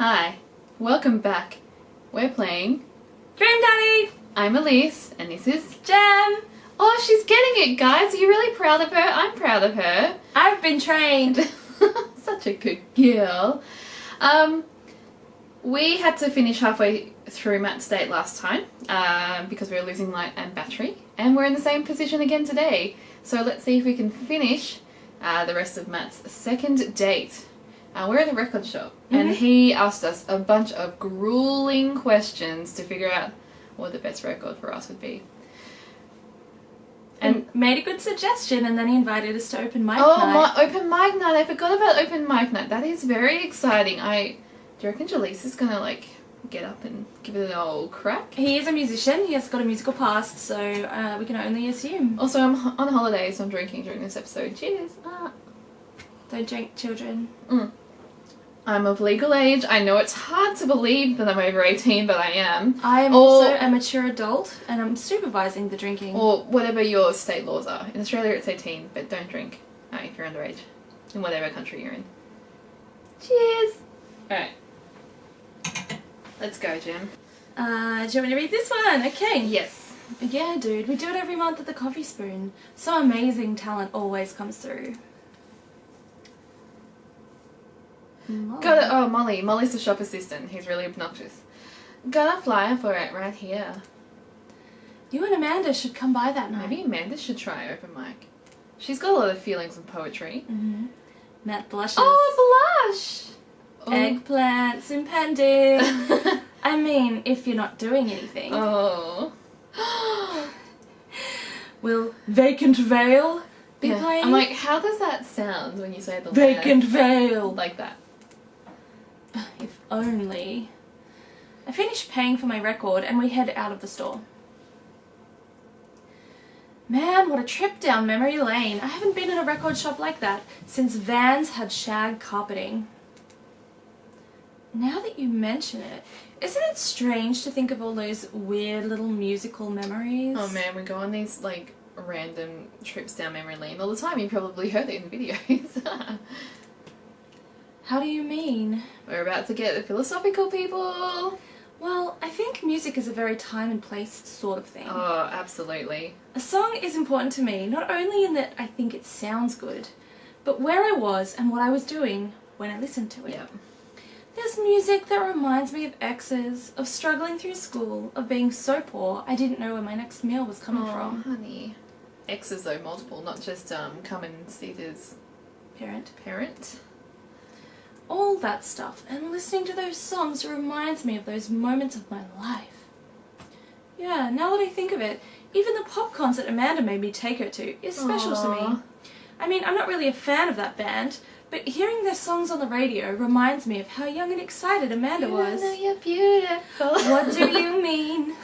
Hi, welcome back. We're playing Dream Daddy! I'm Elise, and this is Gem! Oh, she's getting it, guys. Are you really proud of her? I'm proud of her. I've been trained. Such a good girl. We had to finish halfway through Matt's date last time because we were losing light and battery, and we're in the same position again today. So let's see if we can finish the rest of Matt's second date. We're at a record shop, and he asked us a bunch of grueling questions to figure out what the best record for us would be. And made a good suggestion, and then he invited us to open mic Oh, night. open mic night! I forgot about open mic night. That is very exciting. Do you reckon Jaleesa is gonna get up and give it an old crack? He is a musician. He has got a musical past, so we can only assume. Also, I'm on holiday, so I'm drinking during this episode. Cheers! Don't drink, children. I'm of legal age. I know it's hard to believe that I'm over 18, but I am. I am also a mature adult, and I'm supervising the drinking. Or whatever your state laws are. In Australia it's 18, but don't drink if you're underage. In whatever country you're in. Cheers! Alright. Let's go, Jem. Do you want me to read this one? Okay. Yes. Yeah, dude. We do it every month at the Coffee Spoon. So amazing talent always comes through. Molly. Molly's the shop assistant. He's really obnoxious. Got a flyer for it right here. You and Amanda should come by that night. Maybe Amanda should try open mic. She's got a lot of feelings and poetry. Matt blushes. Oh, blush! Eggplants impending. I mean, if you're not doing anything. Oh. Will Vacant Veil be playing? I'm like, how does that sound when you say the Vacant Veil. like that? If only. I finished paying for my record and we head out of the store. Man, what a trip down memory lane. I haven't been in a record shop like that since Vans had shag carpeting. Now that you mention it, isn't it strange to think of all those weird little musical memories? Oh man, we go on these random trips down memory lane all the time. You probably heard it in videos. How do you mean? We're about to get philosophical, people. Well, I think music is a very time and place sort of thing. Oh, absolutely. A song is important to me, not only in that I think it sounds good, but where I was and what I was doing when I listened to it. Yep. There's music that reminds me of exes, of struggling through school, of being so poor I didn't know where my next meal was coming from. Honey. Exes though, multiple, not just come and see this parent. All that stuff, and listening to those songs reminds me of those moments of my life. Yeah, now that I think of it, even the pop concert Amanda made me take her to is special to me. I mean, I'm not really a fan of that band, but hearing their songs on the radio reminds me of how young and excited Amanda was. You're beautiful. What do you mean?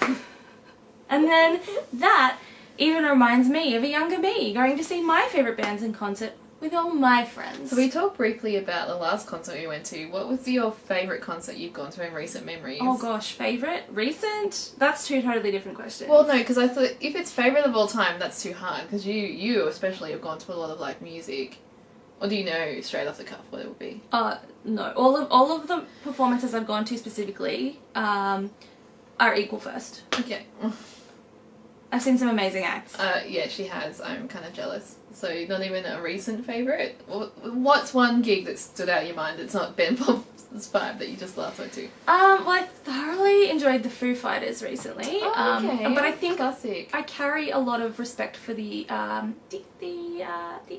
And then that even reminds me of a younger me going to see my favourite bands in concert with all my friends. So we talked briefly about the last concert we went to. What was your favourite concert you've gone to in recent memories? Oh gosh, favourite? Recent? That's two totally different questions. Well, no, because I thought if it's favourite of all time, that's too hard. Because you especially have gone to a lot of live music. Or do you know straight off the cuff what it would be? No. All of the performances I've gone to specifically are equal first. Okay. I've seen some amazing acts. Yeah, she has. I'm kind of jealous. So not even a recent favourite? What's one gig that stood out in your mind that's not Ben Pop's vibe that you just last went to? Well, I thoroughly enjoyed the Foo Fighters recently. Oh, okay. But I think classic. I carry a lot of respect for the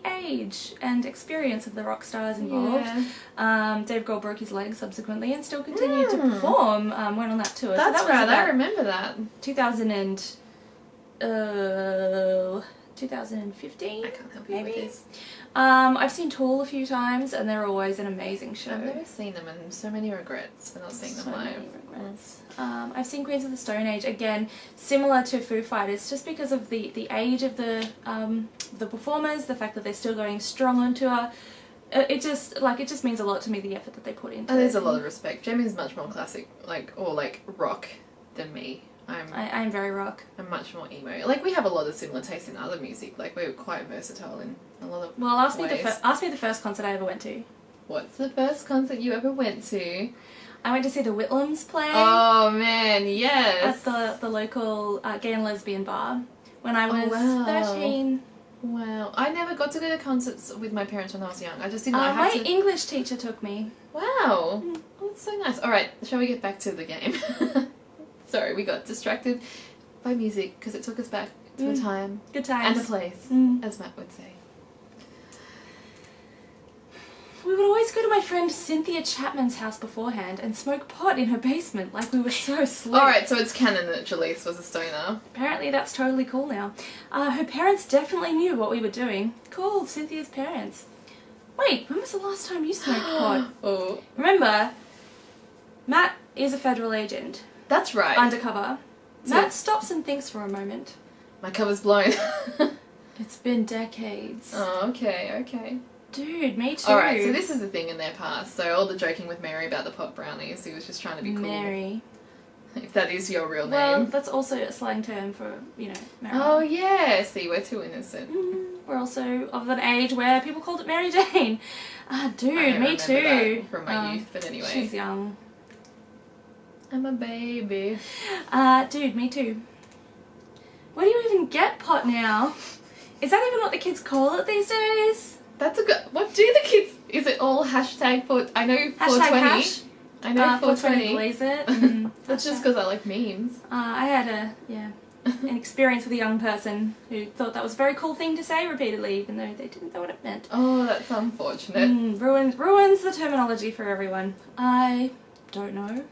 age and experience of the rock stars involved. Yeah. Dave Grohl broke his leg subsequently and still continued to perform. Went on that tour. That's so that right. was I remember that. 2015. I can't help you maybe. with this. I've seen Tool a few times, and they're always an amazing show. I've never seen them, and so many regrets for not seeing them live. Many regrets. I've seen Queens of the Stone Age, again, similar to Foo Fighters, just because of the age of the performers, the fact that they're still going strong on tour. It just means a lot to me, the effort that they put into it. There's a lot of respect. Jem is much more classic, rock than me. I'm very rock. I'm much more emo. We have a lot of similar tastes in other music. We're quite versatile in a lot of ask ways. me the first concert I ever went to. What's the first concert you ever went to? I went to see the Whitlams play Oh man, yes. at the local gay and lesbian bar when I was wow. 13. Wow. I never got to go to concerts with my parents when I was young. I just didn't know I My had to... English teacher took me. Wow. Oh, that's so nice. Alright, shall we get back to the game? Sorry, we got distracted by music because it took us back to a time Good times. and a place, as Matt would say. We would always go to my friend Cynthia Chapman's house beforehand and smoke pot in her basement like we were so slick. Alright, so it's canon that Jaleese was a stoner. Apparently that's totally cool now. Her parents definitely knew what we were doing. Cool, Cynthia's parents. Wait, when was the last time you smoked pot? Oh. Remember, Matt is a federal agent. That's right. Undercover. So- Matt stops and thinks for a moment. My cover's blown. It's been decades. Oh, okay. Dude, me too. Alright, so this is the thing in their past. So all the joking with Mary about the pot brownies, he was just trying to be cool. Mary. If that is your real Well, name. that's also a slang term for, marijuana. Oh yeah, see, we're too innocent. We're also of an age where people called it Mary Jane. Dude, I me remember too. that from my youth, but anyway. She's young. I'm a baby. Dude, me too. Where do you even get pot now? Is that even what the kids call it these days? That's a good. What do the kids? Is it all hashtag for? I know 420. Hashtag hash. I know 420. Blaze it. That's just because I like memes. I had an experience with a young person who thought that was a very cool thing to say repeatedly, even though they didn't know what it meant. Oh, that's unfortunate. Ruins the terminology for everyone. I don't know.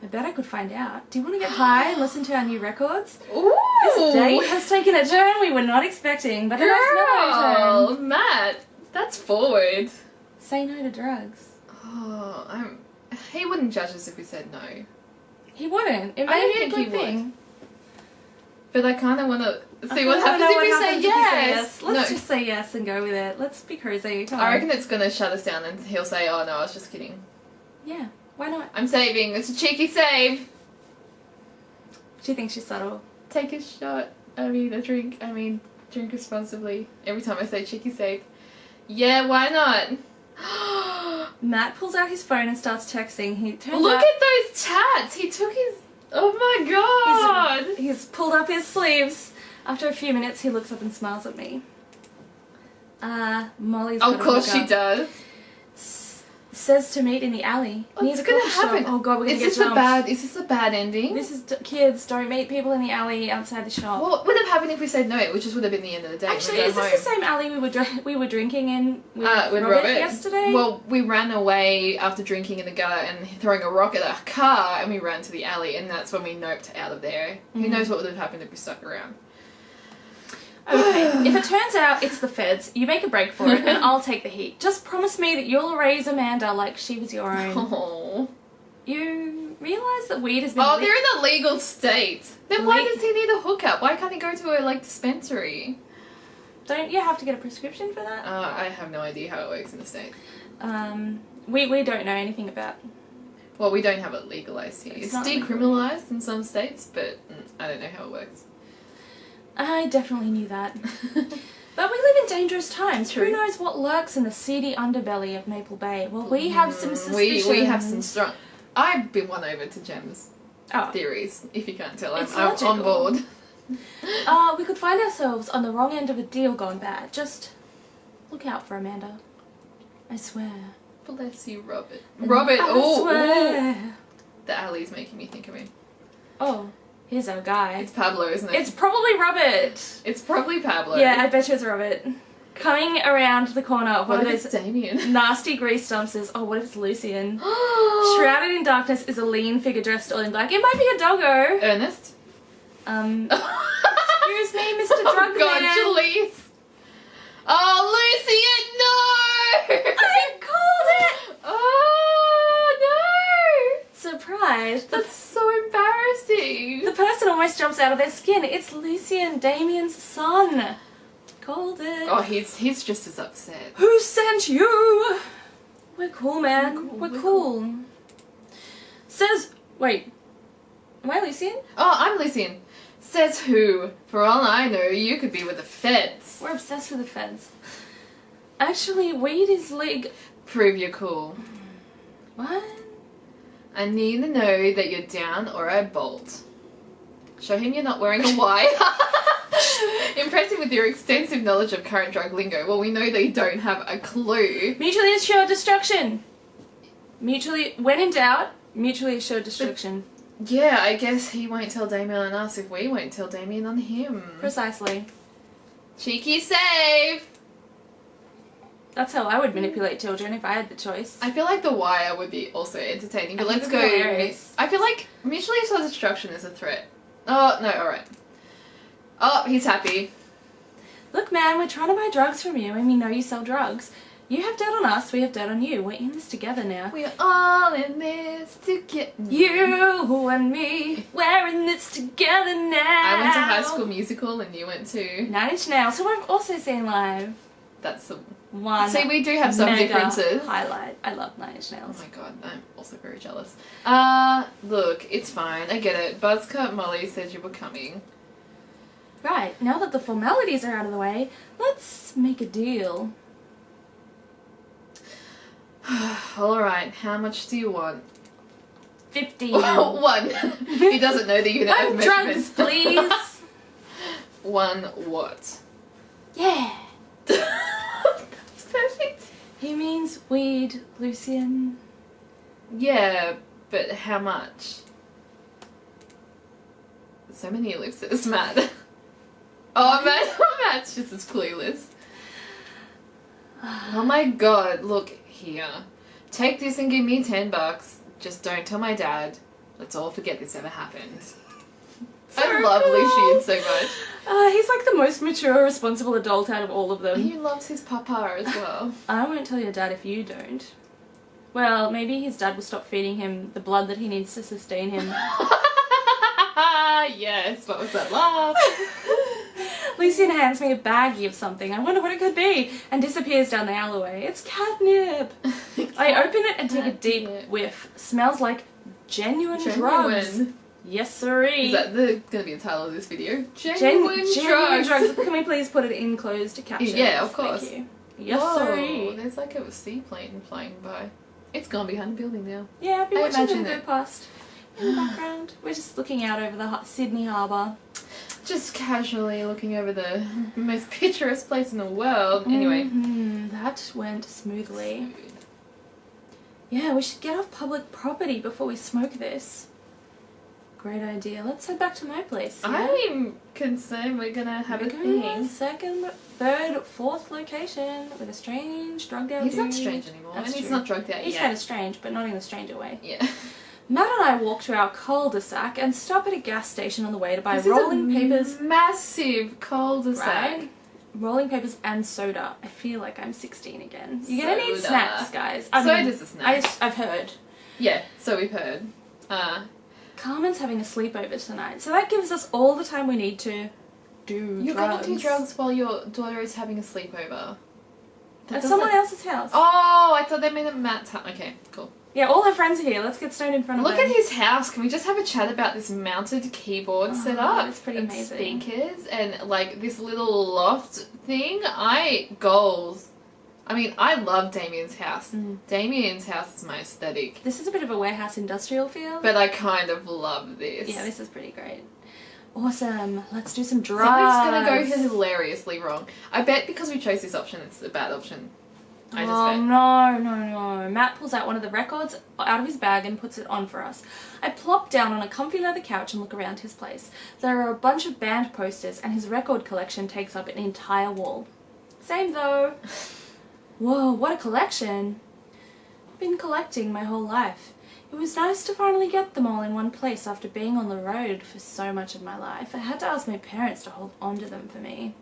I bet I could find out. Do you want to get high and listen to our new records? Ooh, This date has taken a turn we were not expecting, but a nice mellow girl, turn. Matt, that's forward. Say no to drugs. Oh, he wouldn't judge us if we said no. He wouldn't. It I may don't be a think good he would. thing. But I kind of want to see I what wanna happens know if what we say happens yes. Let's just say yes and go with it. Let's be crazy. Come I on. reckon it's gonna shut us down, and he'll say, "Oh no, I was just kidding. Yeah. Why not? I'm saving. It's a cheeky save. She thinks she's subtle. Take a shot. I mean, a drink. I mean, drink responsibly. Every time I say cheeky save. Yeah, why not? Matt pulls out his phone and starts texting. He turns Look out at those tats. He took his. Oh my god. he's pulled up his sleeves. After a few minutes, he looks up and smiles at me. Molly's Oh, got of a course she hookup. does. Says to meet in the alley. near What's the gonna coffee shop. happen? Oh god, we're gonna Is get this jumped. a bad? Is this a bad ending? This is kids. Don't meet people in the alley outside the shop. What would have happened if we said no? It just would have been the end of the day. Actually, We'd go is this home. the same alley we were drinking in with Robert yesterday? Well, we ran away after drinking in the gutter and throwing a rock at a car, and we ran to the alley, and that's when we noped out of there. Who knows what would have happened if we stuck around? Okay, if it turns out it's the feds, you make a break for it, and I'll take the heat. Just promise me that you'll raise Amanda like she was your own. Oh, You realise that weed has been... they're in a legal state. Then why Le- does he need a hookup? Why can't he go to a dispensary? Don't you have to get a prescription for that? I have no idea how it works in the States. We don't know anything about... Well, we don't have it legalized here. It's not legal. decriminalized in some states, but I don't know how it works. I definitely knew that. But we live in dangerous times. True. Who knows what lurks in the seedy underbelly of Maple Bay? Well, we have some suspicions. We have some strong... I've been won over to Gem's Oh. theories, if you can't tell. I'm It's on logical. board. We could find ourselves on the wrong end of a deal gone bad. Just look out for Amanda. I swear. Bless you, Robert. Robert, I oh, swear. the alley's making me think of him. Oh, here's our guy. It's Pablo, isn't it? It's probably Robert. It's probably Pablo. Yeah, I bet you it's Robert. Coming around the corner of one What of if those it's Damien? nasty grease dumpsters. Oh, what if it's Lucian? Shrouded in darkness is a lean figure dressed all in black. It might be a doggo. Ernest? Excuse me, Mr. Drug Oh god, Man. Jalise! Oh, Lucian, no! I called it! Oh, no! Surprised. That's so embarrassing. The person almost jumps out of their skin. It's Lucian, Damien's son. Called it. Oh, he's just as upset. Who sent you? We're cool, man. We're We're cool. cool. Says, wait. Am I Lucian? Oh, I'm Lucian. Says who? For all I know, you could be with the feds. We're obsessed with the feds. Actually, weed is Prove you're cool. What? I need to know that you're down or I bolt. Show him you're not wearing a Y. Impress him with your extensive knowledge of current drug lingo. Well, we know that you don't have a clue. Mutually assured destruction. When in doubt, mutually assured destruction. Yeah, I guess he won't tell Damien on us if we won't tell Damien on him. Precisely. Cheeky save! That's how I would manipulate children if I had the choice. I feel like The Wire would be also entertaining, but I think let's it'd go. be hilarious. I feel like mutually assured destruction is a threat. Oh, no, alright. Oh, he's happy. Look, man, we're trying to buy drugs from you, and we know you sell drugs. You have dirt on us, we have dirt on you. We're in this together now. We're all in this together. You and me, we're in this together now. I went to High School Musical and you went to... Nine Inch Nails, who I've also seen live. That's the... One. See, we do have some mega differences. highlight. I love Nine Inch Oh Nails. my god, I'm also very jealous. Look, it's fine. I get it. Buzzcut Molly said you were coming. Right, now that the formalities are out of the way, let's make a deal. Alright, how much do you want? 50. One. He doesn't know the unit of One drugs, measurement. please. One what? Yeah. That's perfect. He means weed, Lucian. Yeah, but how much? So many ellipses, Matt. Matt's just as clueless. Oh my god, look here. Take this and give me $10. Just don't tell my dad. Let's all forget this ever happened. I love cool. Lucian so much. He's like the most mature, responsible adult out of all of them. He loves his papa as well. I won't tell your dad if you don't. Well, maybe his dad will stop feeding him the blood that he needs to sustain him. Yes, what was that laugh? Lucian hands me a baggie of something. I wonder what it could be, and disappears down the alleyway. It's catnip. I open it and take a deep whiff. Smells like genuine drugs. Yes, sirree. Is that gonna be the title of this video? Genuine drugs. Can we please put it in closed captions? Yeah, of course. Thank you. Yes, Whoa, sirree. there's like a seaplane flying by. It's gone behind the building now. Yeah, I've been I watching imagine them go it. past in the background. We're just looking out over the Sydney Harbour. Just casually looking over the most picturesque place in the world. Anyway. That went smoothly. Yeah, we should get off public property before we smoke this. Great idea. Let's head back to my place. Yeah? I'm concerned we're gonna have a We're going to our thing. second, third, fourth location with a strange, drugged out He's not dude. strange anymore, That's and he's true. not drugged out He's yet. kind of strange, but not in a stranger way. Yeah. Matt and I walk to our cul-de-sac and stop at a gas station on the way to buy This rolling is a papers. massive cul-de-sac. Right? Rolling papers and soda. I feel like I'm 16 again. You're gonna need Soda. snacks, guys. So does the snack. I've heard. Yeah, so we've heard. Carmen's having a sleepover tonight, so that gives us all the time we need to do You're drugs. gonna do drugs while your daughter is having a sleepover. At someone else's house. Oh, I thought they meant at Matt's house. Okay, cool. Yeah, all her friends are here. Let's get stoned in front of Look them. at his house. Can we just have a chat about this mounted keyboard setup? It's pretty and amazing. Speakers and like this little loft thing. Goals. I mean, I love Damien's house. Damien's house is my aesthetic. This is a bit of a warehouse industrial feel. But I kind of love this. Yeah, this is pretty great. Awesome. Let's do some drugs. Something's gonna go hilariously wrong. I bet because we chose this option, it's a bad option. I just Oh, bet. no. Matt pulls out one of the records out of his bag and puts it on for us. I plop down on a comfy leather couch and look around his place. There are a bunch of band posters and his record collection takes up an entire wall. Same though. Whoa, what a collection. I've been collecting my whole life. It was nice to finally get them all in one place after being on the road for so much of my life. I had to ask my parents to hold on to them for me.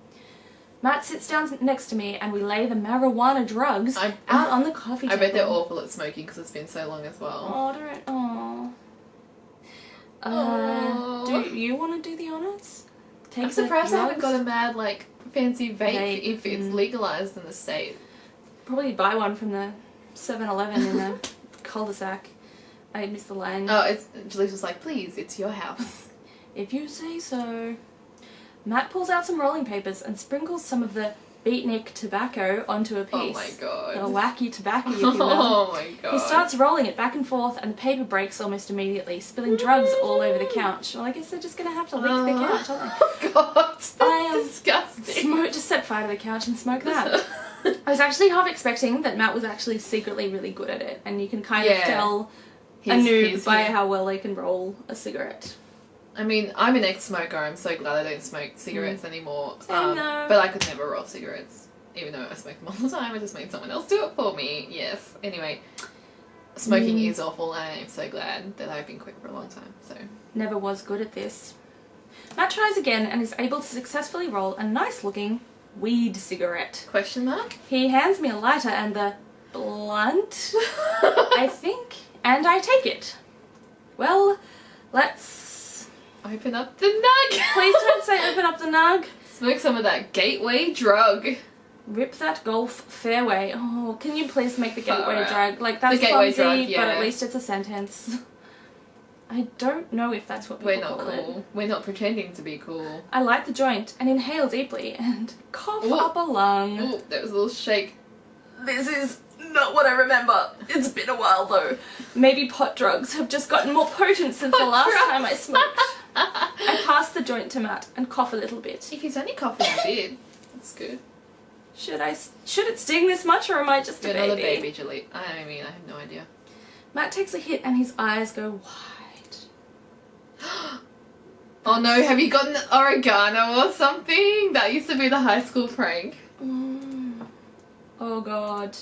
Matt sits down next to me and we lay the marijuana drugs out on the coffee I table. bet they're awful at smoking because it's been so long as well. Do you want to do the honours? I'm surprised I haven't got a mad, like, fancy vape if it's legalised in the state. Probably buy one from the 7-Eleven in the cul-de-sac. I missed the line. Oh, Jalise was like, please, it's your house. If you say so. Matt pulls out some rolling papers and sprinkles some of the beatnik tobacco onto a piece. Oh my god. The wacky tobacco, if you will. Oh my god. He starts rolling it back and forth, and the paper breaks almost immediately, spilling drugs all over the couch. Well, I guess they're just going to have to lick the couch, aren't they? Oh god, that's I disgusting. just set fire to the couch and smoke that. I was actually half expecting that Matt was actually secretly really good at it, and you can kind of tell a noob by how well they can roll a cigarette. I mean, I'm an ex-smoker. I'm so glad I don't smoke cigarettes anymore. Same though. But I could never roll cigarettes, even though I smoke them all the time. I just made someone else do it for me. Yes. Anyway, smoking is awful, and I'm so glad that I've been quit for a long time. So Never was good at this. Matt tries again and is able to successfully roll a nice-looking weed cigarette. question mark? He hands me a lighter and the blunt, I think, and I take it. Well, let's... Open up the nug. Please don't say open up the nug. Smoke some of that gateway drug. Rip that golf fairway. Oh, can you please make the gateway Alright. drug? Like, that's The gateway clumsy, drug, yeah. but at least it's a sentence. I don't know if that's what people We're not call it. cool. We're not pretending to be cool. I light the joint and inhale deeply and cough Ooh. up a lung. Ooh, there was a little shake. This is not what I remember. It's been a while though. Maybe pot drugs have just gotten more potent since the Pot last drugs. time I smoked. I pass the joint to Matt and cough a little bit. If he's only coughing a bit, that's good. Should it sting this much, or am I just a You're baby? not a baby, Julie. I mean, I have no idea. Matt takes a hit and his eyes go wide. Oh no, have you gotten oregano or something? That used to be the high school prank. Oh god.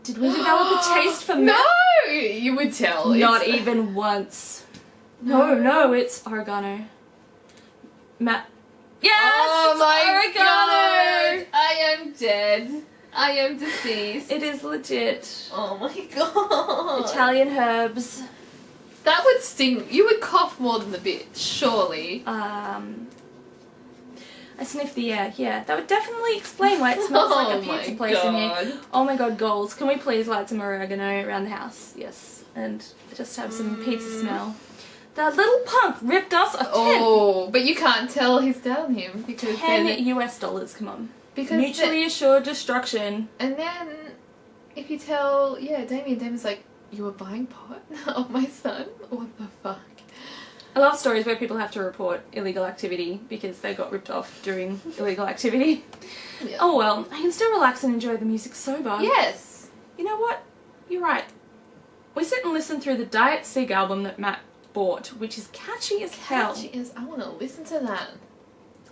Did we develop a taste for No! Matt? You would tell. Not It's- even once. No, it's oregano. Matt. Yes! Oh it's my oregano! god! I am dead. I am deceased. It is legit. Oh my god. Italian herbs. That would sting. You would cough more than the bit, surely. I sniff the air. Yeah, that would definitely explain why it smells like a Oh my pizza place in here. God. Oh my god, goals. Can we please light some oregano around the house? Yes. And just have some pizza smell. That little punk ripped us a 10. Oh, but you can't tell he's down him because $10 then US, come on. because Mutually assured destruction. and then if you tell Damien's like, you were buying pot of my son? What the fuck? I love stories where people have to report illegal activity because they got ripped off doing illegal activity. Yeah. Oh well, I can still relax and enjoy the music sober. Yes. You know what? You're right. We sit and listen through the Diet Sig album that Matt bought, which is catchy as hell. Catchy is. I want to listen to that.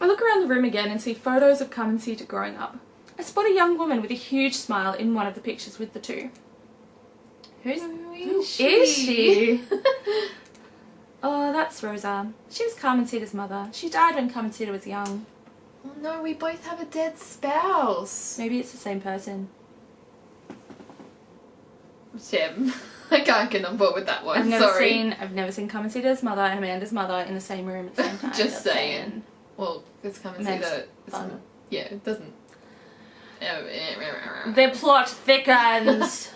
I look around the room again and see photos of Come and See It growing up. I spot a young woman with a huge smile in one of the pictures with the two. Who is she? Oh, that's Rosa. She was Carmen Cita's mother. She died when Carmen Cita was young. Oh no, we both have a dead spouse. Maybe it's the same person. Shem. I can't get on board with that one. I've Sorry. never seen Carmen Cita's mother and Amanda's mother in the same room at the same time. Just That's saying. Well, it's come and see Makes that. It's fun. not, yeah, it doesn't. The plot thickens.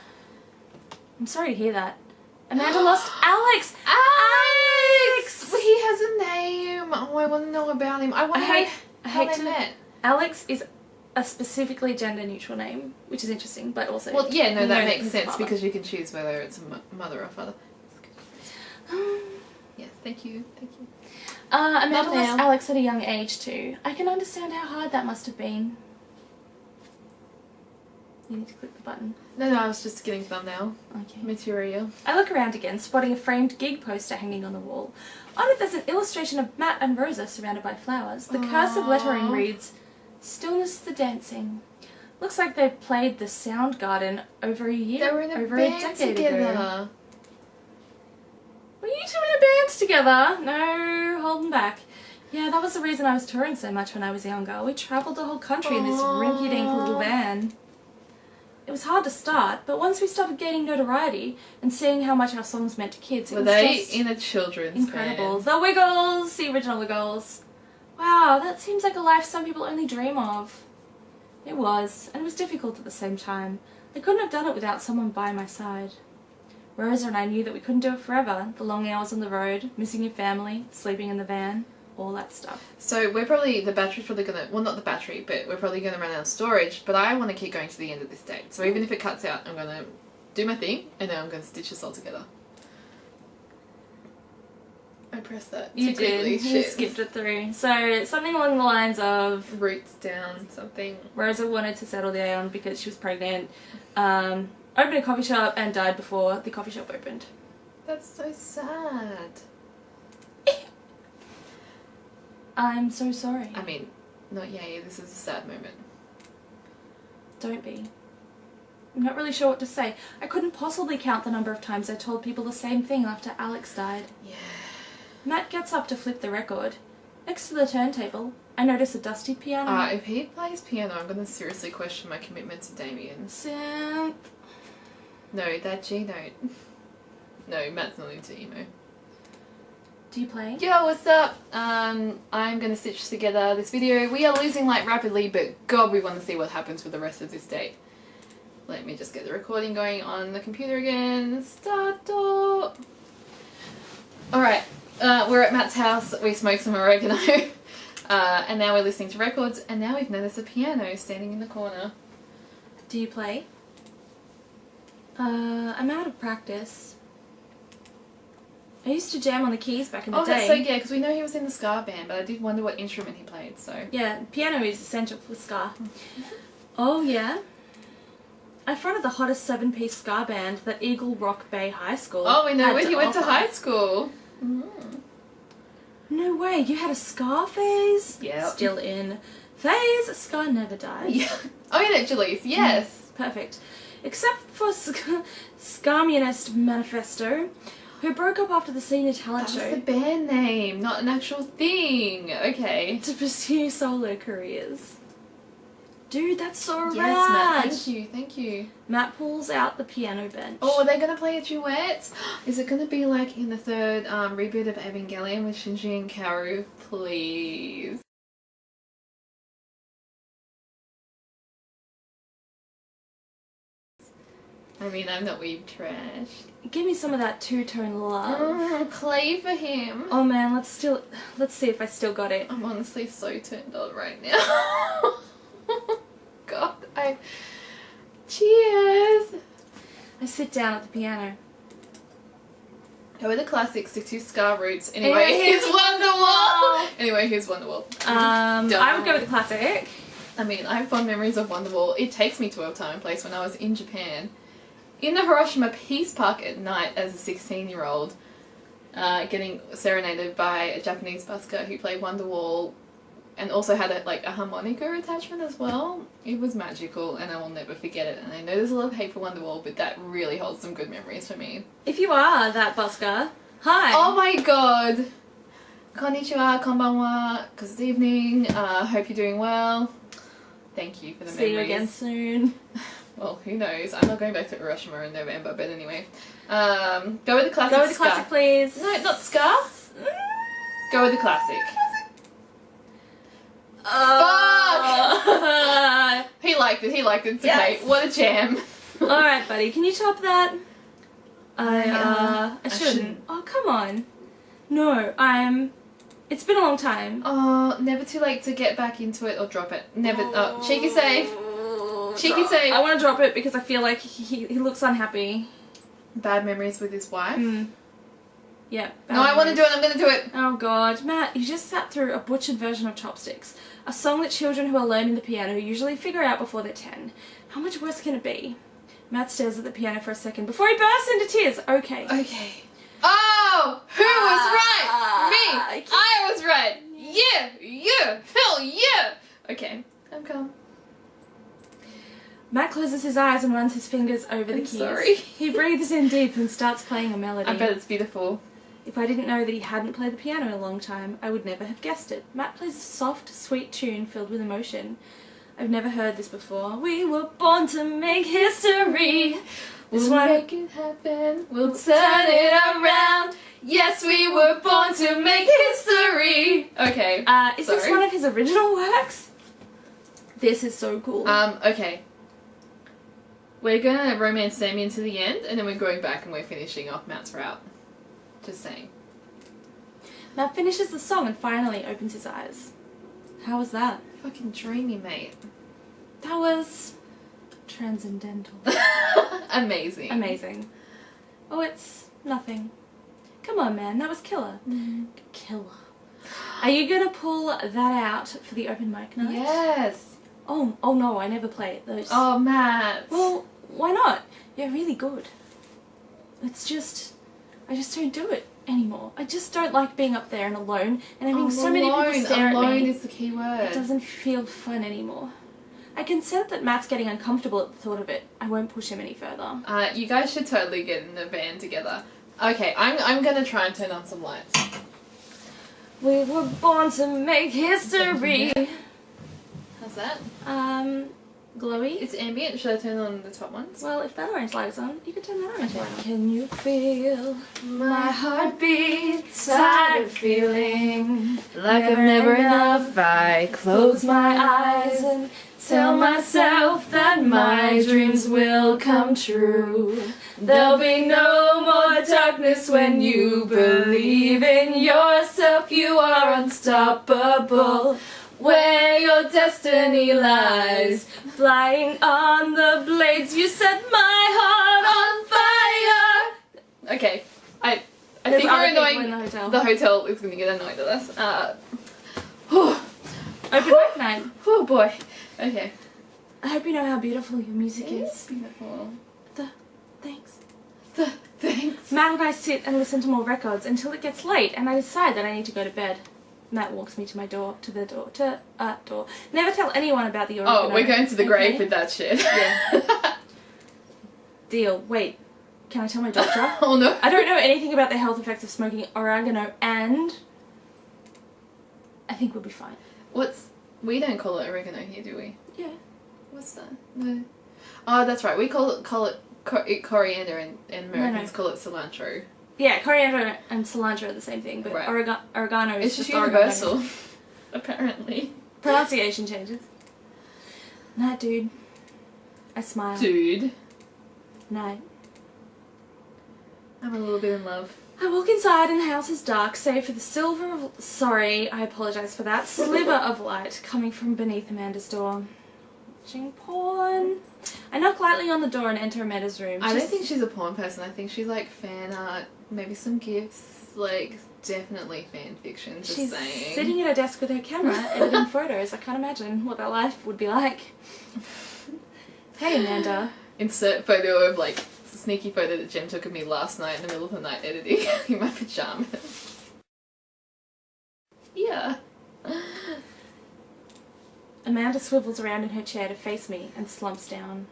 I'm sorry to hear that. Amanda lost Alex. Alex! Well, he has a name. Oh, I want to know about him. I want to know I how hate they to. met. Alex is a specifically gender-neutral name, which is interesting, but also. Well, yeah, no, you that know makes he's sense father. because you can choose whether it's a mother or father. Yes, thank you, thank you. Amanda Not lost now. Alex at a young age too. I can understand how hard that must have been. You need to click the button. No, I was just getting thumbnail Okay. material. I look around again, spotting a framed gig poster hanging on the wall. On it there's an illustration of Matt and Rosa surrounded by flowers. The cursive lettering Aww. reads, "Stillness the Dancing." Looks like they've played the Soundgarden over a year, They were in a over band a decade together. ago. Were you two in a band together? No, holding back. Yeah, that was the reason I was touring so much when I was younger. We travelled the whole country in this rinky-dink little van. It was hard to start, but once we started gaining notoriety and seeing how much our songs meant to kids, it Were was they just in a children's incredible. band? The Wiggles, the original Wiggles. Wow, that seems like a life some people only dream of. It was, and it was difficult at the same time. I couldn't have done it without someone by my side. Rosa and I knew that we couldn't do it forever. The long hours on the road, missing your family, sleeping in the van. all that stuff. So we're probably, the battery's probably gonna, well not the battery, but we're probably gonna run out of storage, but I want to keep going to the end of this date. So even if it cuts out, I'm gonna do my thing, and then I'm gonna stitch this all together. I pressed that. You did. You Shit. skipped it through. So something along the lines of Roots down, something. Rosa wanted to settle down because she was pregnant, opened a coffee shop and died before the coffee shop opened. That's so sad. I'm so sorry. I mean, not yay, this is a sad moment. Don't be. I'm not really sure what to say. I couldn't possibly count the number of times I told people the same thing after Alex died. Yeah. Matt gets up to flip the record. Next to the turntable, I notice a dusty piano. If he plays piano, I'm gonna seriously question my commitment to Damien. Synth. No, that G note. No, Matt's not into emo. Do you play? Yo, what's up? I'm gonna stitch together this video. We are losing light rapidly, but God, we want to see what happens with the rest of this date. Let me just get the recording going on the computer again. Start door. Alright, we're at Matt's house. We smoked some oregano. And now we're listening to records, and now we've noticed a piano standing in the corner. Do you play? I'm out of practice. I used to jam on the keys back in the day. Oh, that's so yeah, because we know he was in the ska band, but I did wonder what instrument he played, so. Yeah, piano is essential for ska. Oh, yeah? I fronted the hottest 7-piece ska band that Eagle Rock Bay High School. Oh, we know had where he went to offer. high school. No way, you had a ska phase? Yep. Still in phase, ska never dies. Yeah. Oh, yeah, Julie's, yes. Perfect. Except for Scarmunist Manifesto, who broke up after the senior talent That was show the band name, not an actual thing. Okay. to pursue solo careers. Dude, that's so Yes, rad. Matt, thank you, thank you. Matt pulls out the piano bench. Oh, are they going to play a duet? Is it going to be like in the third reboot of Evangelion with Shinji and Kaoru? Please. I mean, I'm not weeb trash. Give me some of that two-tone love. Play for him. Oh man, let's see if I still got it. I'm honestly so turned on right now. God, Cheers! I sit down at the piano. Go with the classics, stick to ska roots. Anyway, here's Wonderwall! Anyway, here's Wonderwall. I would go with the classic. I mean, I have fond memories of Wonderwall. It takes me to a time and place when I was in Japan. In the Hiroshima Peace Park at night as a 16-year-old, getting serenaded by a Japanese busker who played Wonderwall and also had a harmonica attachment as well. It was magical and I will never forget it. And I know there's a lot of hate for Wonderwall, but that really holds some good memories for me. If you are that busker, hi. Oh my god! Konnichiwa, konbanwa, because it's evening. Hope you're doing well. Thank you for the memories. See you again soon. Well, who knows? I'm not going back to Hiroshima in November, but anyway. Go with the classic. Go with the ska. classic, please. No, not ska. Go with the classic. Oh. He liked it. It's Yes. okay. What a jam. Alright, buddy, can you top that? I shouldn't. shouldn't. Oh, come on. No, it's been a long time. Oh, never too late to get back into it or drop it. Never. Oh, cheeky save. Cheeky save. I want to drop it because I feel like he looks unhappy. Bad memories with his wife. Yeah. No, I want to do it. I'm going to do it. Oh god, Matt, you just sat through a butchered version of Chopsticks, a song that children who are learning the piano usually figure out before they're 10. How much worse can it be? Matt stares at the piano for a second before he bursts into tears. Okay. Okay. Oh! Who was right? Me! I was right! Yeah! Hell yeah! Okay. I'm calm. Matt closes his eyes and runs his fingers over the I'm keys. sorry. He breathes in deep and starts playing a melody. I bet it's beautiful. If I didn't know that he hadn't played the piano in a long time, I would never have guessed it. Matt plays a soft, sweet tune filled with emotion. I've never heard this before. We were born to make history. This We'll one make it happen. We'll turn it around. Yes, we were born to make history. Okay. is this sorry. one of his original works? This is so cool. Okay. We're gonna romance Sammy into the end, and then we're going back and we're finishing off Matt's route. Just saying. Matt finishes the song and finally opens his eyes. How was that? Fucking dreamy, mate. That was transcendental. Amazing. Amazing. Oh, it's nothing. Come on, man. That was killer. Killer. Are you gonna pull that out for the open mic night? Yes. Oh no, I never play those. Oh, Matt. Well, why not? You're really good. It's just, I just don't do it anymore. I just don't like being up there and alone and having so many people stare at Alone me. is the key word. It doesn't feel fun anymore. I can sense that Matt's getting uncomfortable at the thought of it. I won't push him any further. You guys should totally get in the band together. Okay, I'm gonna try and turn on some lights. We were born to make history. How's that? Glowy? It's ambient. Should I turn on the top ones? Well, if that orange light is on, you can turn that orange light on. Can you feel my heartbeat? Tired of feeling Like I've never enough. I Close my eyes and tell myself that my dreams will come true. There'll be no more darkness when you believe in yourself. You are unstoppable. Where your destiny lies, flying on the blades, you set my heart on fire. Okay, I think we're annoying. The hotel is gonna get annoyed at us. Open mic night. Oh boy. Okay. I hope you know how beautiful your music is. Beautiful. Thanks. Thanks. Matt and I sit and listen to more records until it gets late, and I decide that I need to go to bed. Matt walks me to my door. Never tell anyone about the oregano. Oh, we're going to the grave with that shit. Yeah. Deal. Wait. Can I tell my doctor? Oh no. I don't know anything about the health effects of smoking oregano, and I think we'll be fine. We don't call it oregano here, do we? Yeah. What's that? No. Oh, that's right. We call it coriander, and Americans call it cilantro. Yeah, coriander and cilantro are the same thing, but Right. oregano is It's just oregano. universal, apparently. Pronunciation changes. Night, dude. I smile. Dude, Night. I'm a little bit in love. I walk inside and the house is dark, save for the sorry, I apologise for that, sliver of light coming from beneath Amanda's door. Watching porn. I knock lightly on the door and enter Amanda's room. I don't think she's a porn person. I think she's like fan art, maybe some gifs, like definitely fan fiction. Just she's saying. sitting at her desk with her camera, editing photos. I can't imagine what that life would be like. Hey, Amanda. Insert photo of like sneaky photo that Jem took of me last night in the middle of the night editing in my pajamas. Yeah. Amanda swivels around in her chair to face me and slumps down.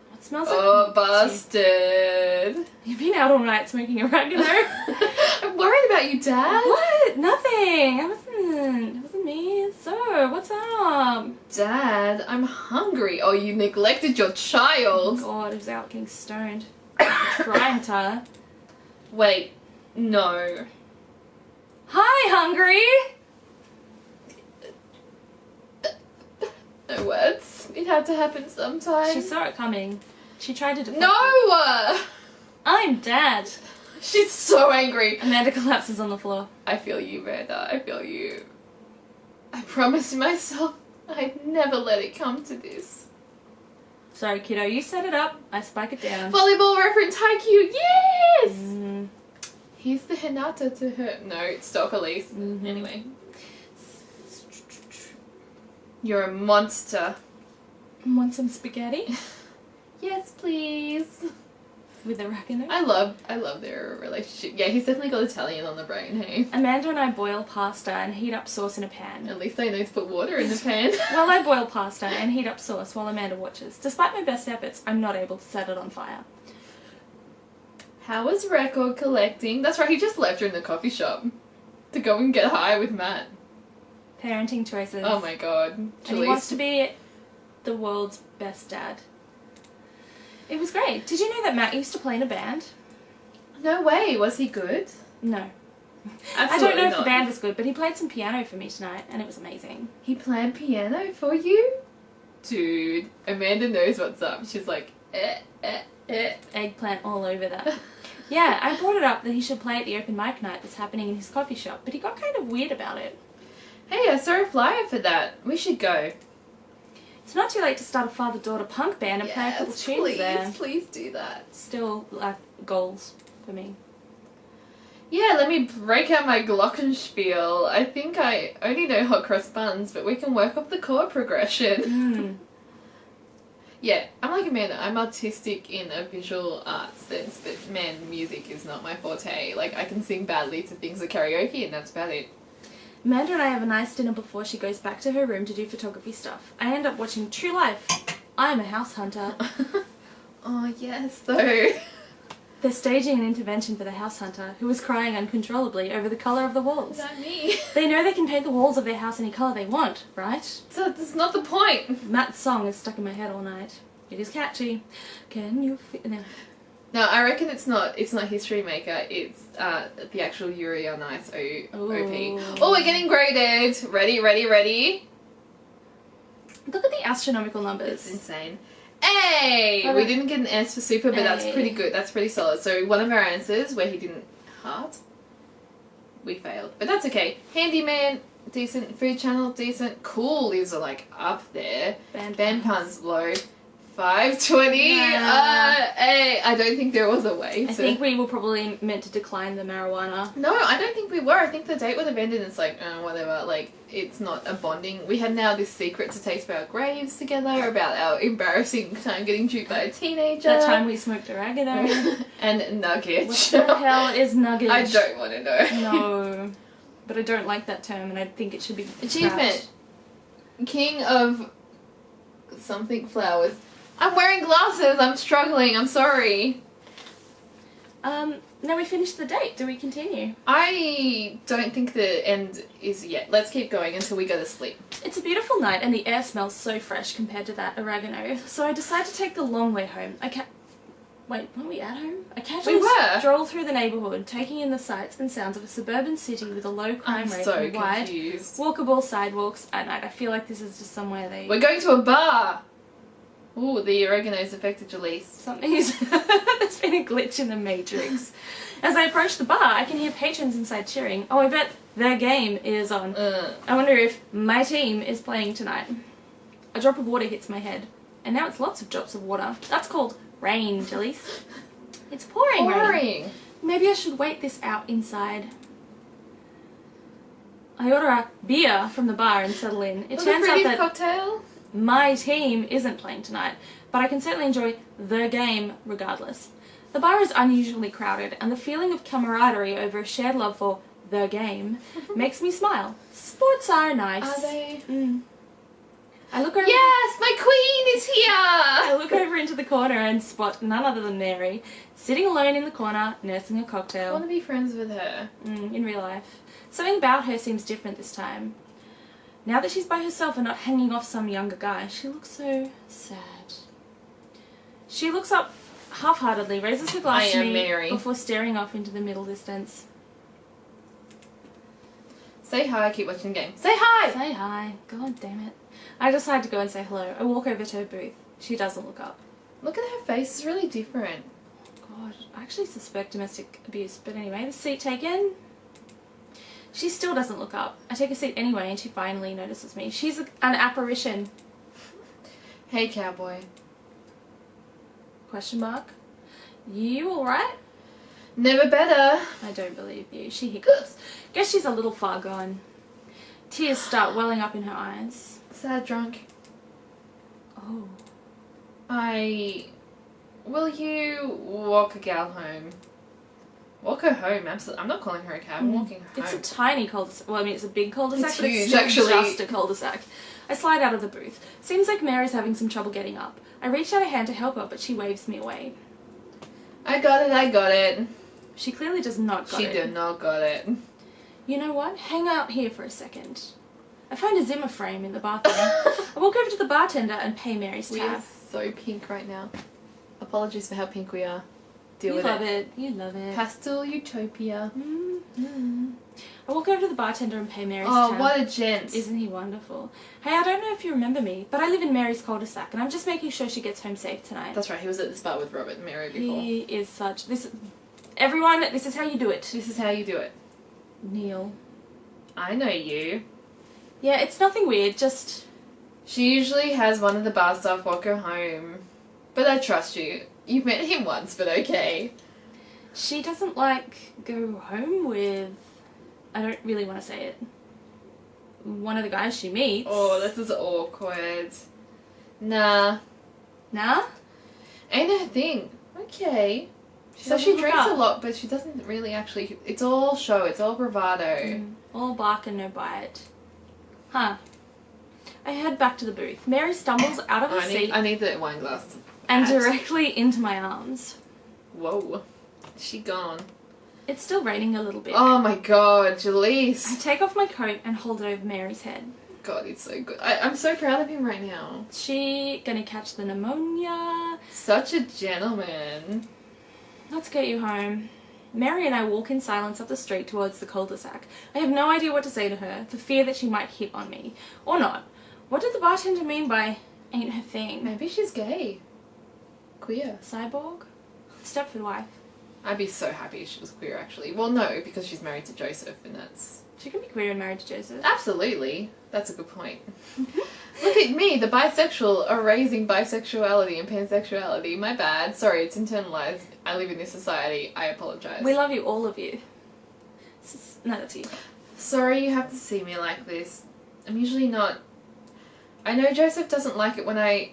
What smells like? Oh, busted. You've been out all night smoking oregano. I'm worried about you, Dad. What? Nothing. It wasn't me. So, what's up? Dad, I'm hungry. Oh, you neglected your Oh child. God, he was out getting stoned. Trying to. Wait, no. Hi, hungry. No words. It had to happen sometime. She saw it coming. She tried to defend it. No! I'm Dad. She's so angry. Amanda collapses on the floor. I feel you, Amanda. I feel you. I promised myself I'd never let it come to this. Sorry, kiddo. You set it up. I spike it down. Volleyball reference, Haikyuu, yes! Mm. He's the Hinata to her. No, it's Doc Elise. Anyway. You're a monster. Want some spaghetti? Yes, please. With oregano? I love their relationship. Yeah, he's definitely got Italian on the brain, hey? Amanda and I boil pasta and heat up sauce in a pan. At least I know to put water in the pan. Well, I boil pasta and heat up sauce while Amanda watches. Despite my best efforts, I'm not able to set it on fire. How was record collecting? That's right, he just left her in the coffee shop to go and get high with Matt. Parenting choices. Oh my god. And he wants to be the world's best dad. It was great. Did you know that Matt used to play in a band? No way, was he good? No. Absolutely I don't know if not. the band was good, but he played some piano for me tonight, and it was amazing. He played piano for you? Dude, Amanda knows what's up. She's like, Eggplant all over that. Yeah, I brought it up that he should play at the open mic night that's happening in his coffee shop, but he got kind of weird about it. Hey, I saw a flyer for that. We should go. It's not too late to start a father-daughter punk band and play a couple tunes there. Please do that. Still, goals for me. Yeah, let me break out my glockenspiel. I think I only know hot cross buns, but we can work up the chord progression. Yeah, I'm like Amanda. I'm artistic in a visual arts sense, but man, music is not my forte. Like, I can sing badly to things at karaoke, and that's about it. Amanda and I have a nice dinner before she goes back to her room to do photography stuff. I end up watching True Life. I'm a house hunter. Oh, yes, though. They're staging an intervention for the house hunter, who is crying uncontrollably over the colour of the walls. Is that me? They know they can paint the walls of their house any colour they want, right? So that's not the point. Matt's song is stuck in my head all night. It is catchy. Can you feel... No, I reckon it's not History Maker, it's the actual Yuri on Ice OP. Oh, we're getting graded! Ready? Look at the astronomical numbers. It's insane. Hey! We didn't get an S for super, but that's pretty good. That's pretty solid. So one of our answers where he didn't heart, we failed. But that's okay. Handyman, decent. Food Channel, decent. Cool is like up there. Band puns low. 520. Hey, I don't think there was a way to... I think we were probably meant to decline the marijuana. No, I don't think we were. I think the date would have ended and it's like, whatever, like, it's not a bonding. We had now this secret to taste about graves together, about our embarrassing time getting duped by a teenager. That time we smoked oregano. And nugget. What the hell is nugget? I don't want to know. No. But I don't like that term and I think it should be... Achievement. King of something flowers. I'm wearing glasses. I'm struggling. I'm sorry. Now we finished the date. Do we continue? I don't think the end is yet. Let's keep going until we go to sleep. It's a beautiful night and the air smells so fresh compared to that oregano. So I decide to take the long way home. Wait, weren't we at home? I casually stroll through the neighbourhood, taking in the sights and sounds of a suburban city with a low crime rate and wide, walkable sidewalks at night. I feel like this is just somewhere they... We're going to a bar! Ooh, the oregano's affected Jaleese. Something's... There's been a glitch in the Matrix. As I approach the bar, I can hear patrons inside cheering. Oh, I bet their game is on. I wonder if my team is playing tonight. A drop of water hits my head. And now it's lots of drops of water. That's called rain, Jaleese. It's pouring rain. Maybe I should wait this out inside. I order a beer from the bar and settle in. It turns out that... cocktail? My team isn't playing tonight, but I can certainly enjoy the game regardless. The bar is unusually crowded, and the feeling of camaraderie over a shared love for the game makes me smile. Sports are nice. Are they? I look over. Yes, my queen is here! I look over into the corner and spot none other than Mary, sitting alone in the corner, nursing a cocktail. I want to be friends with her. In real life. Something about her seems different this time. Now that she's by herself and not hanging off some younger guy, she looks so sad. She looks up half-heartedly, raises her glass to me Mary. Before staring off into the middle distance. Say hi, keep watching the game. Say hi! Say hi. God damn it. I decide to go and say hello. I walk over to her booth. She doesn't look up. Look at her face, it's really different. God, I actually suspect domestic abuse, but anyway, the seat taken. She still doesn't look up. I take a seat anyway and she finally notices me. She's an apparition. Hey, cowboy. Question mark. You alright? Never better. I don't believe you. She hiccups. Guess she's a little far gone. Tears start welling up in her eyes. Sad drunk. Oh. Will you walk a gal home? Walk her home, absolutely. I'm not calling her a cab, I'm walking her home. It's a tiny cul-de-sac. Well, I mean, it's a big cul-de-sac, It's but huge, it's still actually. just a cul-de-sac. I slide out of the booth. Seems like Mary's having some trouble getting up. I reach out a hand to help her, but she waves me away. I got it. She clearly does not got it. She did not got it. You know what? Hang out here for a second. I find a Zimmer frame in the bathroom. I walk over to the bartender and pay Mary's We are tab. so pink right now. Apologies for how pink we are. Deal You with love it. it. You love it. Pastel utopia. I walk over to the bartender and pay Mary's Oh, tab. what a gent. Isn't he wonderful? Hey, I don't know if you remember me, but I live in Mary's cul-de-sac and I'm just making sure she gets home safe tonight. That's right, he was at this bar with Robert and Mary before. He is such... This Everyone, this is how you do it. This is how you do it. Kneel. I know you. Yeah, it's nothing weird, just... She usually has one of the bar staff walk her home. But I trust you. You've met him once, but okay. She doesn't, like, go home with... I don't really want to say it. One of the guys she meets. Oh, this is awkward. Nah. Nah? Ain't her thing. Okay. So doesn't she hook drinks up. a lot, but she doesn't really actually... It's all show, it's all bravado. All bark and no bite. Huh. I head back to the booth. Mary stumbles out of her seat I need the wine glass. and directly into my arms. Whoa. She gone. It's still raining a little bit. Oh my god, I Jaleese. take off my coat and hold it over Mary's head. God, he's so good. I'm so proud of him right now. She gonna catch the pneumonia? Such a gentleman. Let's get you home. Mary and I walk in silence up the street towards the cul-de-sac. I have no idea what to say to her, for fear that she might hit on me. Or not. What did the bartender mean by ain't her thing? Maybe she's gay. Queer. Cyborg? Stepford wife. I'd be so happy if she was queer, actually. Well, no, because she's married to Joseph, and that's... She can be queer and married to Joseph. Absolutely. That's a good point. Look at me, the bisexual, erasing bisexuality and pansexuality. My bad. Sorry, it's internalized. I live in this society. I apologize. We love you, all of you. No, that's you. Sorry you have to see me like this. I'm usually not... I know Joseph doesn't like it when I...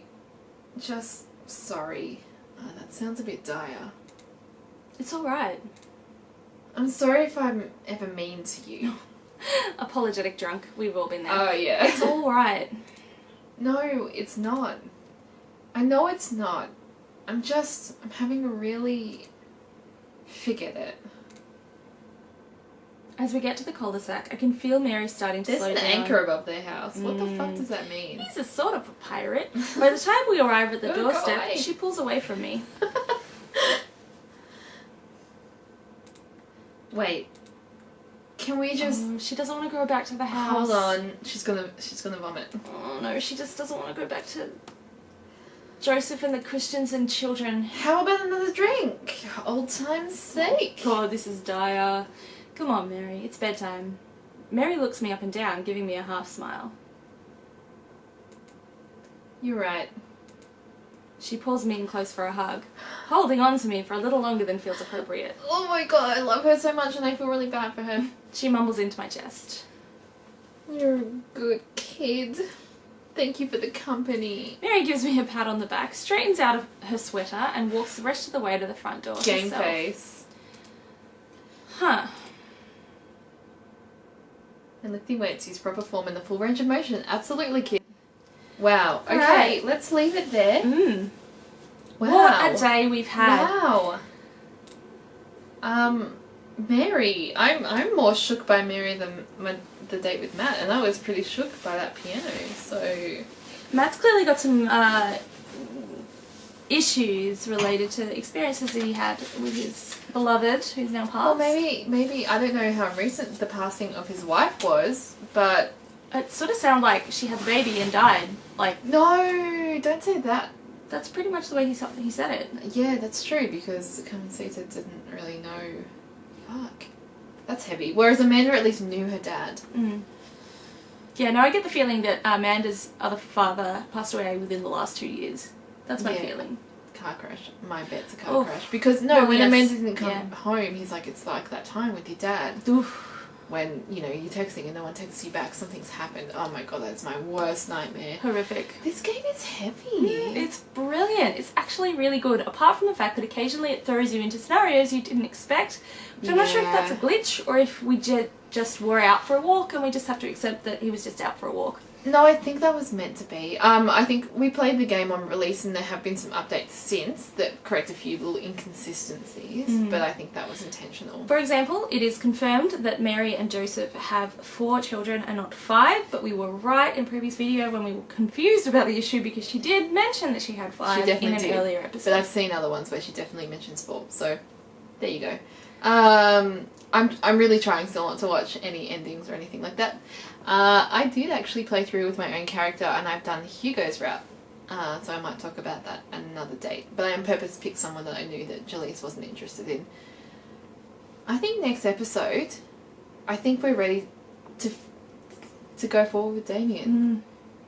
Just... Sorry. Oh, that sounds a bit dire. It's alright. I'm sorry if I'm ever mean to you. Apologetic drunk. We've all been there. Oh, yeah. It's alright. No, it's not. I know it's not. I'm having a really... Forget it. As we get to the cul-de-sac, I can feel Mary starting to There's slow an down. anchor above their house. What the fuck does that mean? He's a sort of a pirate. By the time we arrive at the Oh, doorstep, God. she pulls away from me. Wait. Can we just... She doesn't want to go back to the house. Hold on. She's gonna vomit. Oh no, she just doesn't want to go back to Joseph and the Christians and children. How about another drink? Old time's sake. God, this is dire. Come on, Mary, it's bedtime. Mary looks me up and down, giving me a half smile. You're right. She pulls me in close for a hug, holding on to me for a little longer than feels appropriate. Oh my god, I love her so much and I feel really bad for her. She mumbles into my chest. You're a good kid. Thank you for the company. Mary gives me a pat on the back, straightens out of her sweater, and walks the rest of the way to the front door Game herself. face. Huh. And lifting weights use proper form in the full range of motion. Absolutely, kid. Wow. Okay, Right. let's leave it there. Wow. What a day we've had. Wow. Mary, I'm more shook by Mary than the date with Matt, and I was pretty shook by that piano. So Matt's clearly got some issues related to experiences that he had with his beloved, who's now passed. well, maybe I don't know how recent the passing of his wife was, but It sort of sounded like she had the baby and died. Like, no, don't say that. that's pretty much the way he said it. Yeah, that's true, because Carmencita didn't really know. Fuck. That's heavy. Whereas Amanda at least knew her dad. Yeah, no, I get the feeling that Amanda's other father passed away within the last 2 years. That's my Yeah. feeling. Car crash. My bet's a car Oof. crash. Because, no, Well, when yes. Amanda didn't come Yeah. home, he's like, it's like that time with your dad. Oof. When, you know, you're texting and no one texts you back, something's happened. Oh my god, that's my worst nightmare. Horrific. This game is heavy. It's brilliant. It's actually really good, apart from the fact that occasionally it throws you into scenarios you didn't expect, which I'm not sure if that's a glitch or if we just were out for a walk and we just have to accept that he was just out for a walk. No, I think that was meant to be. I think we played the game on release and there have been some updates since that correct a few little inconsistencies, but I think that was intentional. For example, it is confirmed that Mary and Joseph have 4 children and not 5, but we were right in previous video when we were confused about the issue because she did mention that she had 5 She definitely in an did. earlier episode. But I've seen other ones where she definitely mentions 4, so there you go. I'm really trying still not to watch any endings or anything like that. I did actually play through with my own character and I've done Hugo's route, so I might talk about that at another date. But I on purpose picked someone that I knew that Jaleese wasn't interested in. I think next episode, I think we're ready to go forward with Damien.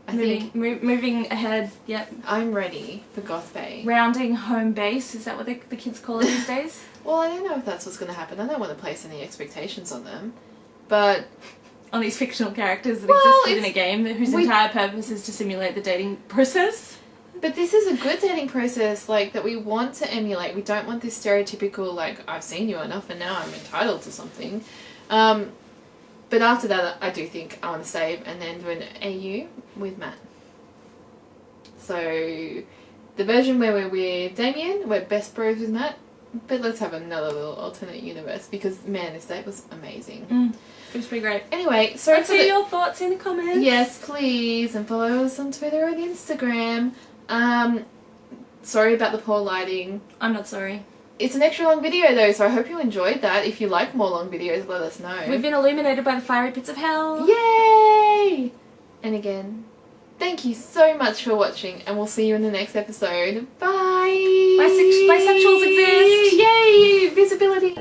Moving ahead, yep. I'm ready for Goth Bay. Rounding home base, is that what the kids call it these days? Well, I don't know if that's what's going to happen. I don't want to place any expectations on them. But... on these fictional characters that exist within a game whose entire purpose is to simulate the dating process. But this is a good dating process, like, that we want to emulate. We don't want this stereotypical, like, I've seen you enough and now I'm entitled to something. But after that, I do think I want to save and then do an AU with Matt. So, the version where we're with Damien, we're best bros with Matt, but let's have another little alternate universe because, man, this date was amazing. It was pretty great. Anyway, sorry let's hear your thoughts in the comments. Yes, please, and follow us on Twitter and Instagram. Sorry about the poor lighting. I'm not sorry. It's an extra long video though, so I hope you enjoyed that. If you like more long videos, let us know. We've been illuminated by the fiery pits of hell. Yay! And again, thank you so much for watching, and we'll see you in the next episode. Bye! Bisexuals exist! Yay! Visibility!